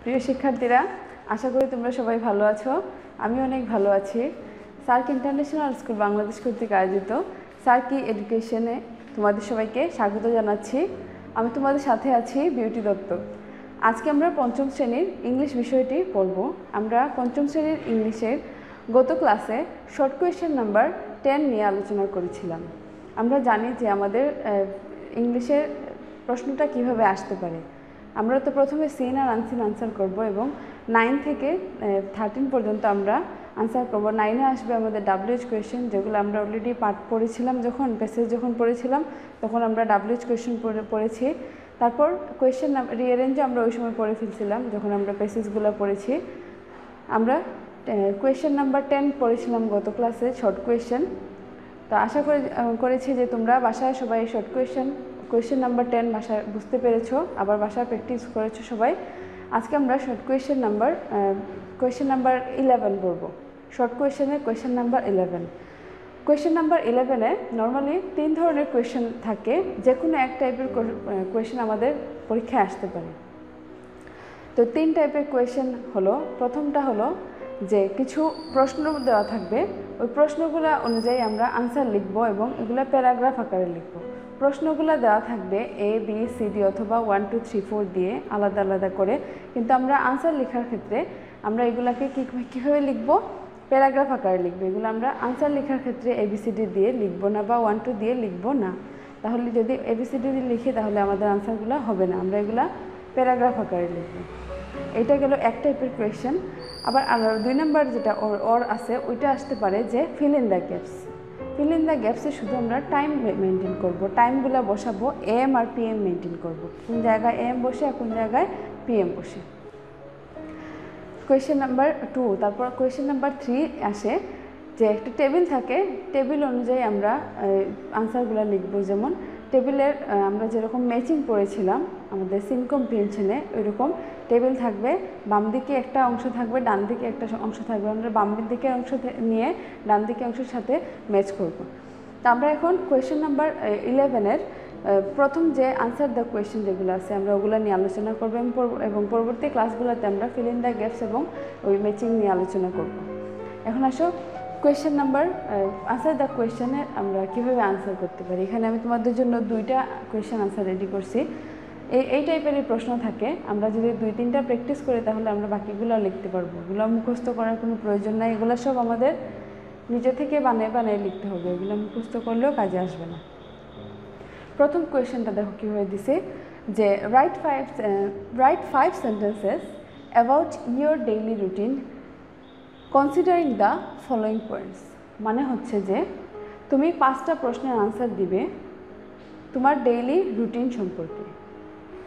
প্রিয় শিক্ষার্থীরা, আশা করি তোমরা সবাই ভালো আছো। আমি অনেক ভালো আছি। সার্ক ইন্টারন্যাশনাল স্কুল বাংলাদেশ কর্তৃক আয়োজিত সার্ক এডুকেশনে তোমাদের সবাইকে স্বাগত জানাচ্ছি। আমি তোমাদের সাথে আছি বিউটি দত্ত। আজকে আমরা পঞ্চম শ্রেণীর ইংলিশ বিষয়টি পড়ব। আমরা পঞ্চম শ্রেণীর ইংলিশের গত ক্লাসে শর্ট কোয়েশ্চেন নাম্বার 10 নিয়ে আলোচনা করেছিলাম। আমরা জানি যে আমাদের ইংলিশের প্রশ্নটা কিভাবে আসতে পারে। আমরা তো প্রথমে সিন আর আনসিন আনসার করব এবং 9 থেকে 13 পর্যন্ত আমরা আনসার করব। 9-এ আসবে আমাদের WH কোয়েশ্চেন, যেগুলো আমরা অলরেডি পাঠ পড়েছিলাম, যখন প্যাসেজ যখন পড়েছিলাম তখন আমরা WH কোয়েশ্চেন পড়েছি। তারপর কোয়েশ্চেন রিঅ্যারেঞ্জে আমরা ওই সময় পড়ে ফেলছিলাম যখন আমরা প্যাসেজগুলো পড়েছি। আমরা কোয়েশ্চেন নাম্বার 10 পড়েছিলাম গত ক্লাসে, শর্ট কোয়েশ্চেন। তো আশা করেছি যে তোমরা বাসায় সবাই শর্ট কোয়েশ্চেন নাম্বার 10 বাসায় বুঝতে পেরেছো, আবার বাসায় প্র্যাকটিস করেছো সবাই। আজকে আমরা শর্ট কোয়েশ্চেন নাম্বার 11 পড়ব। শর্ট কোয়েশ্চেনের কোয়েশ্চেন নাম্বার 11। কোয়েশ্চেন নাম্বার 11-এ নর্মালি 3 ধরনের কোয়েশ্চেন থাকে। যে কোনো এক টাইপের কোয়েশ্চেন আমাদের পরীক্ষায় আসতে পারে। তো 3 টাইপের কোয়েশ্চেন হলো, প্রথমটা হলো যে কিছু প্রশ্ন দেওয়া থাকবে, ওই প্রশ্নগুলো অনুযায়ী আমরা আনসার লিখব এবং এগুলো প্যারাগ্রাফ আকারে লিখব। প্রশ্নগুলো দেওয়া থাকবে ABCD অথবা 1 2 3 4 দিয়ে আলাদা আলাদা করে, কিন্তু আমরা আনসার লেখার ক্ষেত্রে আমরা এগুলাকে কীভাবে লিখব? প্যারাগ্রাফ আকারে লিখব। এগুলো আমরা আনসার লেখার ক্ষেত্রে ABCD দিয়ে লিখব না বা 1 2 দিয়ে লিখব না। তাহলে যদি ABCD দিয়ে লিখি তাহলে আমাদের আনসারগুলো হবে না, আমরা এগুলা প্যারাগ্রাফ আকারে লিখব। এটা গেল এক টাইপের কোয়েশ্চেন। আবার 2 নাম্বার যেটা ওর আছে, ওইটা আসতে পারে যে fill in the gaps. Fill in the গ্যাপসে শুধু আমরা টাইম মেনটেন করব, টাইমগুলো বসাবো, AM আর PM মেনটেন করব, কোন জায়গায় AM বসে আর কোন জায়গায় PM বসে। কোয়েশ্চেন নাম্বার 2, তারপর কোয়েশ্চেন নাম্বার 3 আসে যে একটা টেবিল থাকে, টেবিল অনুযায়ী আমরা আনসারগুলো লিখব। যেমন টেবিলের আমরা যেরকম ম্যাচিং পড়েছিলাম আমাদের সিন কম্প্রিহেনশনে, ওইরকম টেবিল থাকবে, বাম দিকে একটা অংশ থাকবে, ডান দিকে একটা অংশ থাকবে। আমরা বাম দিকের অংশ নিয়ে ডান দিকের অংশের সাথে ম্যাচ করব। তা আমরা এখন কোয়েশ্চেন নাম্বার 11-এর প্রথম যে আনসার দ্য কোয়েশ্চেন যেগুলো আছে আমরা ওগুলো নিয়ে আলোচনা করব এবং পরবর্তী ক্লাসগুলোতে আমরা ফিল ইন দ্য গ্যাপস এবং ওই ম্যাচিং নিয়ে আলোচনা করব। এখন আসো কোয়েশ্চেন নাম্বার আনসার দ্য কোয়েশ্চেনে আমরা কীভাবে আনসার করতে পারি। এখানে আমি তোমাদের জন্য 2টা কোয়েশ্চেন আনসার রেডি করছি। এই টাইপেরই প্রশ্ন থাকে। আমরা যদি 2-3টা প্র্যাকটিস করি তাহলে আমরা বাকিগুলো লিখতে পারবো। এগুলো মুখস্থ করার কোনো প্রয়োজন নাই, এগুলো সব আমাদের নিজে থেকে বানিয়ে লিখতে হবে। এগুলো মুখস্থ করলেও কাজে আসবে না। প্রথম কোয়েশ্চেনটা দেখো কীভাবে দিছে যে right 5 sentences about your daily routine considering the following points. মানে হচ্ছে যে তুমি 5টা প্রশ্নের আনসার দিবে তোমার ডেইলি রুটিন সম্পর্কে।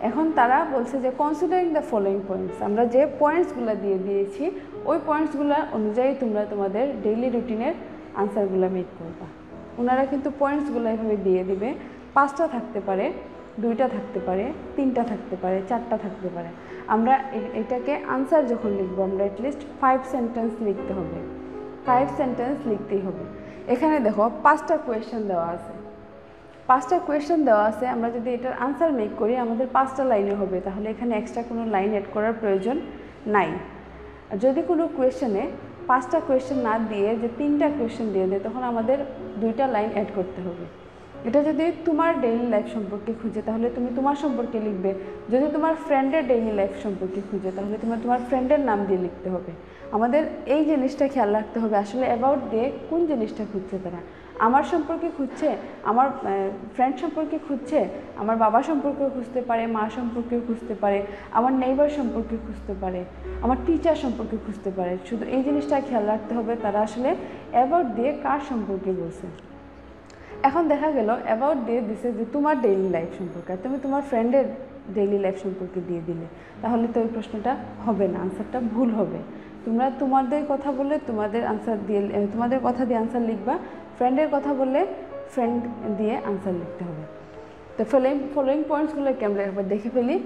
এখন তারা বলছে যে কনসিডারিং দ্য ফলোয়িং পয়েন্টস, আমরা যে পয়েন্টসগুলো দিয়েছি ওই পয়েন্টসগুলো অনুযায়ী তোমরা তোমাদের ডেইলি রুটিনের আনসারগুলো মেক করবা। ওনারা কিন্তু পয়েন্টসগুলো এভাবে দিয়ে দিবে। 5টা থাকতে পারে, 2টা থাকতে পারে, 3টা থাকতে পারে, 4টা থাকতে পারে। আমরা এটাকে আনসার যখন লিখবো আমরা অ্যাটলিস্ট 5 সেন্টেন্স লিখতে হবে, 5 সেন্টেন্স লিখতেই হবে। এখানে দেখো 5টা কোয়েশ্চেন দেওয়া আছে, 5টা কোয়েশ্চেন দেওয়া আছে। আমরা যদি এটার আনসার মেক করি আমাদের 5টা লাইনে হবে, তাহলে এখানে এক্সট্রা কোনো লাইন অ্যাড করার প্রয়োজন নাই। যদি কোনো কোয়েশ্চেনে 5টা কোয়েশ্চেন না দিয়ে যে 3টা কোয়েশ্চেন দিয়ে দেয় তখন আমাদের 2টা লাইন অ্যাড করতে হবে। এটা যদি তোমার ডেইলি লাইফ সম্পর্কে খুঁজে তাহলে তুমি তোমার সম্পর্কে লিখবে। যদি তোমার ফ্রেন্ডের ডেইলি লাইফ সম্পর্কে খুঁজে তাহলে তোমার ফ্রেন্ডের নাম দিয়ে লিখতে হবে। আমাদের এই জিনিসটা খেয়াল রাখতে হবে আসলে অ্যাবাউট দিয়ে কোন জিনিসটা খুঁজছে তারা। আমার সম্পর্কে খুঁজছে, আমার ফ্রেন্ড সম্পর্কে খুঁজছে, আমার বাবা সম্পর্কেও খুঁজতে পারে, মা সম্পর্কেও খুঁজতে পারে, আমার নেইবার সম্পর্কে খুঁজতে পারে, আমার টিচার সম্পর্কে খুঁজতে পারে। শুধু এই জিনিসটা খেয়াল রাখতে হবে তারা আসলে অ্যাবাউট দিয়ে কার সম্পর্কে বলছে। এখন দেখা গেল অ্যাবাউট দিয়ে দিছে যে তোমার ডেইলি লাইফ সম্পর্কে, আর তুমি তোমার ফ্রেন্ডের ডেইলি লাইফ সম্পর্কে দিয়ে দিলে, তাহলে তো ওই প্রশ্নটা হবে না, আনসারটা ভুল হবে। তোমরা তোমাদের কথা বললে তোমাদের আনসার দিয়ে, তোমাদের কথা দিয়ে আনসার লিখবা, ফ্রেন্ডের কথা বললে ফ্রেন্ড দিয়ে আনসার লিখতে হবে। তো ফলোয়িং পয়েন্টসগুলোকে আমরা একবার দেখে ফেলি।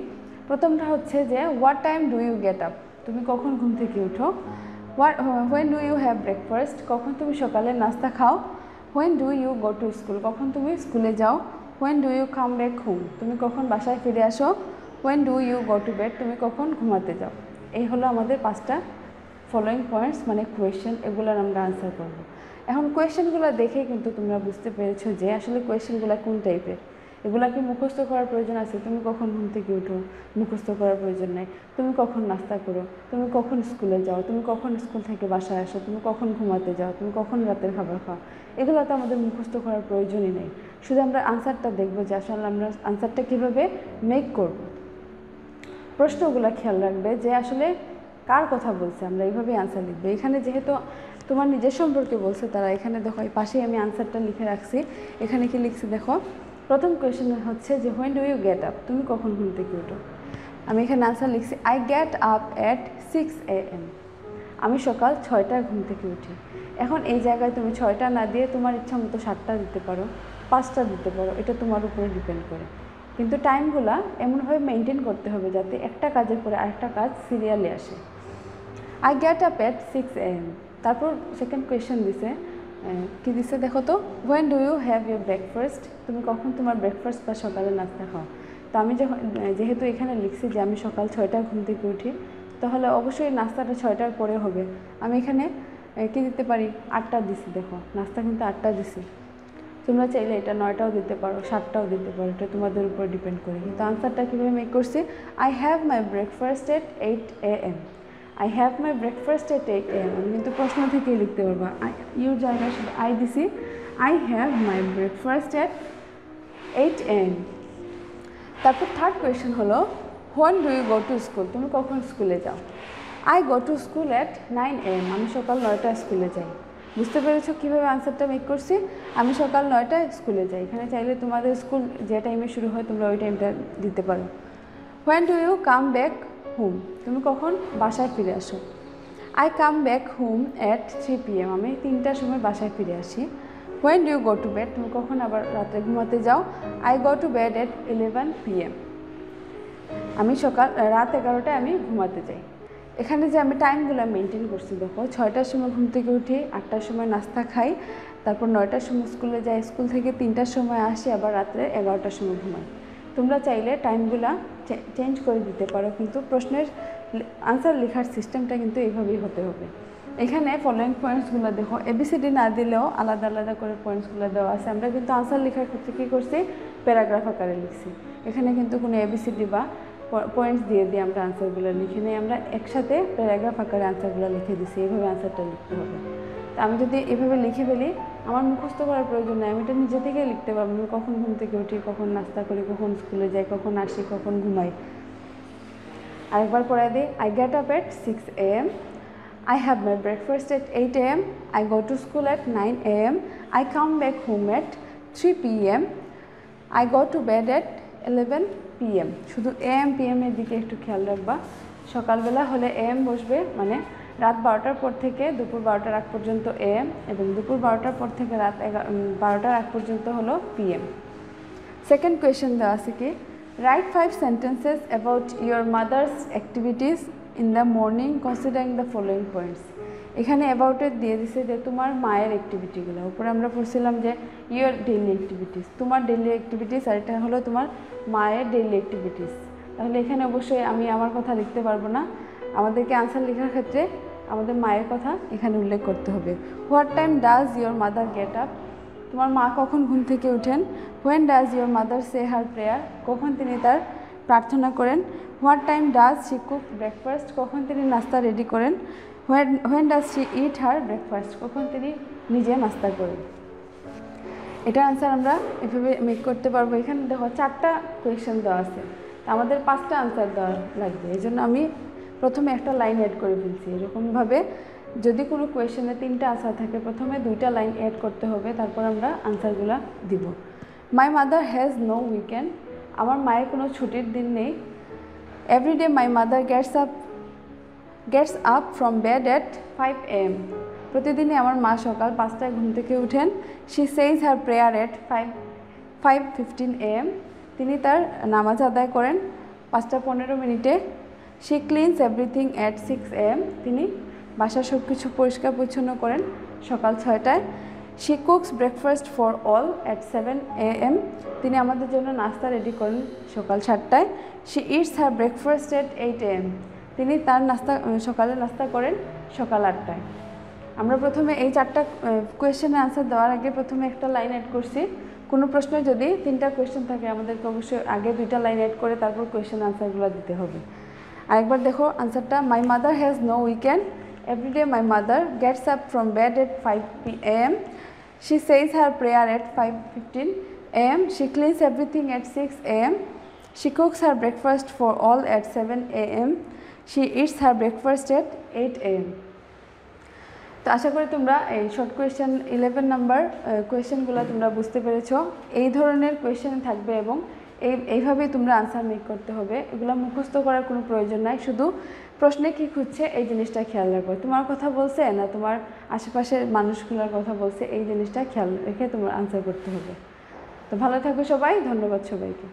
প্রথমটা হচ্ছে যে what time do you get up, তুমি কখন ঘুম থেকে উঠো। When do you have breakfast, কখন তুমি সকালে নাস্তা খাও। When do you go to school, কখন তুমি স্কুলে যাও। When do you come back home, তুমি কখন বাসায় ফিরে আসো। When do you go to bed, তুমি কখন ঘুমাতে যাও। এই হলো আমাদের 5টা ফলোয়িং পয়েন্টস মানে কোয়েশ্চেন, এগুলোর আমরা আনসার করব। এখন কোয়েশ্চেনগুলো দেখে কিন্তু তোমরা বুঝতে পেরেছো যে আসলে কোয়েশ্চেনগুলো কোন টাইপের। এগুলা কি মুখস্থ করার প্রয়োজন আছে? তুমি কখন ঘুম থেকে উঠো, মুখস্থ করার প্রয়োজন নেই। তুমি কখন নাস্তা করো, তুমি কখন স্কুলে যাও, তুমি কখন স্কুল থেকে বাসায় আসো, তুমি কখন ঘুমাতে যাও, তুমি কখন রাতের খাবার খাও, এগুলো তো আমাদের মুখস্থ করার প্রয়োজনই নেই। শুধু আমরা আনসারটা দেখবো যে আসলে আমরা আনসারটা কীভাবে মেক করব। প্রশ্নগুলো খেয়াল রাখবে যে আসলে কার কথা বলছে, আমরা এইভাবেই আনসার লিখবো। এখানে যেহেতু তোমার নিজের সম্পর্কে বলছে তারা, এখানে দেখো এই পাশেই আমি আনসারটা লিখে রাখছি। এখানে কি লিখছি দেখো, প্রথম কোয়েশ্চেন হচ্ছে যে when do you get up, তুমি কখন ঘুম থেকে উঠো। আমি এখানে আনসার লিখছি I get up at 6 AM, আমি সকাল 6টায় ঘুম থেকে উঠি। এখন এই জায়গায় তুমি 6টা না দিয়ে তোমার ইচ্ছা মতো 7টা দিতে পারো, 5টা দিতে পারো, এটা তোমার উপরে ডিপেন্ড করে। কিন্তু টাইমগুলো এমনভাবে মেনটেন করতে হবে যাতে একটা কাজের পরে আরেকটা কাজ সিরিয়ালে আসে। I get up at 6 AM। তারপর সেকেন্ড কোয়েশ্চেন দিছে, কী দিছে দেখো তো, when do you have your breakfast, তুমি কখন তোমার ব্রেকফাস্ট বা সকালে নাস্তা খাও। তো আমি যেহেতু এখানে লিখছি যে আমি সকাল 6টায় ঘুম থেকে উঠি, তাহলে অবশ্যই নাস্তাটা 6টার পরে হবে। আমি এখানে কী দিতে পারি, 8টা দিছি, দেখো নাস্তা কিন্তু 8টা দিছি। তোমরা চাইলে এটা 9টাও দিতে পারো, 7টাও দিতে পারো, এটা তোমাদের উপর ডিপেন্ড করে। কিন্তু আনসারটা কীভাবে মেক করছি, I have my breakfast at 8 AM। I have my breakfast at 8 AM। আমি কিন্তু প্রশ্ন থেকেই লিখতে পারবো, ইউর জায়গায় শুধু আই দিছি, I have my breakfast at 8 AM। তারপর থার্ড কোয়েশ্চেন হলো when do you go to school, তুমি কখন স্কুলে যাও। I go to school at 9 AM। আমি সকাল 9টায় স্কুলে যাই। বুঝতে পেরেছো কীভাবে আনসারটা মেক করছি, আমি সকাল 9টায় স্কুলে যাই। এখানে চাইলে তোমাদের স্কুল যে টাইমে শুরু হয় তোমরা ওই টাইমটা দিতে পারো। When do you come back home, তুমি কখন বাসায় ফিরে আসো। I come back home at 3 PM। আমি 3টার সময় বাসায় ফিরে আসি। When do you go to bed, তুমি কখন আবার রাতে ঘুমাতে যাও। I go to bed at 11 PM। আমি রাত 11টায় আমি ঘুমাতে যাই। এখানে যে আমি টাইমগুলো মেনটেন করছি দেখো, 6টার সময় ঘুম থেকে উঠি, 8টার সময় নাস্তা খাই, তারপর 9টার সময় স্কুলে যাই, স্কুল থেকে 3টার সময় আসি, আবার রাত্রে 11টার সময় ঘুমাই। তোমরা চাইলে টাইমগুলো চেঞ্জ করে দিতে পারো, কিন্তু প্রশ্নের আনসার লেখার সিস্টেমটা কিন্তু এইভাবেই হতে হবে। এখানে ফলোয়িং পয়েন্টসগুলো দেখো, ABCD না দিলেও আলাদা আলাদা করে পয়েন্টসগুলো দেওয়া আছে। আমরা কিন্তু আনসার লেখার ক্ষেত্রে কী করছি, প্যারাগ্রাফ আকারে লিখছি। এখানে কিন্তু কোনো ABCD বা পয়েন্টস দিয়ে আমরা আনসারগুলো লিখে নিই, আমরা একসাথে প্যারাগ্রাফ আকারে আনসারগুলো লিখে দিছি। এইভাবে আনসারটা লিখতে হবে। তো আমি যদি এভাবে লিখে ফেলি, আমার মুখস্থ করার প্রয়োজন নেই, আমি এটা নিজে থেকেই লিখতে পারবো। আমি কখন ঘুম থেকে উঠি, কখন নাস্তা করি, কখন স্কুলে যাই, কখন আসি, কখন ঘুমাই। আরেকবার পড়ে দিই, I get up at 6 AM। I have my breakfast at 8 AM. I go to school at 9 AM. I come back home at 3 PM. I go to bed at 11 PM. শুধু AM PM এর দিকে একটু খেয়াল রাখবা। সকালবেলা হলে AM বসবে, মানে রাত 12টার পর থেকে দুপুর 12টার আগ পর্যন্ত AM, এবং দুপুর 12টার পর থেকে রাত 12টার আগ পর্যন্ত হলো PM। সেকেন্ড কোয়েশ্চেন দেওয়া আছে কি, right 5 sentences about your mother's activities in the morning considering the following points। এখানে অ্যাবাউটের দিয়ে দিছে যে তোমার মায়ের অ্যাক্টিভিটিগুলো। উপরে আমরা পড়ছিলাম যে ইয়োর ডেইলি অ্যাক্টিভিটিস, তোমার ডেইলি অ্যাক্টিভিটিস, আর এটা হলো তোমার মায়ের ডেইলি অ্যাক্টিভিটিস। তাহলে এখানে অবশ্যই আমি আমার কথা লিখতে পারবো না, আমাদেরকে আনসার লেখার ক্ষেত্রে আমাদের মায়ের কথা এখানে উল্লেখ করতে হবে। What time does your mother get up, তোমার মা কখন ঘুম থেকে উঠেন। When does your mother say her prayer, কখন তিনি তার প্রার্থনা করেন। What time does she cook breakfast, কখন তিনি নাস্তা রেডি করেন। When does she it her breakfast, কখন তিনি নিজে নাস্তা করেন। এটার আনসার আমরা এভাবে মেক করতে পারবো। এখানে দেখো 4টা কোয়েশ্চেন দেওয়া আছে, আমাদের 5টা আনসার দেওয়া লাগবে। এই জন্য আমি প্রথমে একটা লাইন অ্যাড করে ফেলছি। এরকমভাবে যদি কোনো কোয়েশ্চেনে 3টা আনসার থাকে, প্রথমে 2টা লাইন অ্যাড করতে হবে, তারপর আমরা আনসারগুলো দিব। My mother has no weekend, আমার মায়ের কোনো ছুটির দিন নেই। Everyday my mother gets up from bed at 5 AM। প্রতিদিনই আমার মা সকাল 5টায় ঘুম থেকে উঠেন। She says her prayer at 5:15 AM। তিনি তার নামাজ আদায় করেন 5:15। She cleans everything at 6 AM। তিনি বাসার সব কিছু পরিষ্কার পরিচ্ছন্ন করেন সকাল 6টায়। She cooks breakfast for all at 7 AM। তিনি আমাদের জন্য নাস্তা রেডি করেন সকাল 7টায়। She eats her breakfast at 8 AM। তিনি তার সকালে নাস্তা করেন সকাল 8টায়। আমরা প্রথমে এই 4টা কোয়েশ্চেনের আনসার দেওয়ার আগে প্রথমে একটা লাইন অ্যাড করছি। কোনো প্রশ্নে যদি 3টা কোয়েশ্চেন থাকে আমাদেরকে অবশ্যই আগে 2টা লাইন অ্যাড করে তারপর কোয়েশ্চেন আনসারগুলো দিতে হবে। আরেকবার দেখো আনসারটা, my mother has no weekend. Everyday my mother gets up from bed at 5 PM. She says her prayer at 5:15 AM. She cleans everything at 6 AM. She cooks her breakfast for all at 7 AM. She eats her breakfast at 8 AM. তো আশা করি তোমরা এই short question 11 number কোয়েশ্চেনগুলো তোমরা বুঝতে পেরেছো। এই ধরনের question থাকবে এবং এইভাবেই তোমরা আনসার মেক করতে হবে। এগুলো মুখস্থ করার কোনো প্রয়োজন নাই, শুধু প্রশ্নে কী খুঁজছে এই জিনিসটা খেয়াল রাখবে। তোমার কথা বলছে না তোমার আশেপাশের মানুষগুলোর কথা বলছে, এই জিনিসটা খেয়াল রেখে তোমার আনসার করতে হবে। তো ভালো থাকো সবাই, ধন্যবাদ সবাইকে।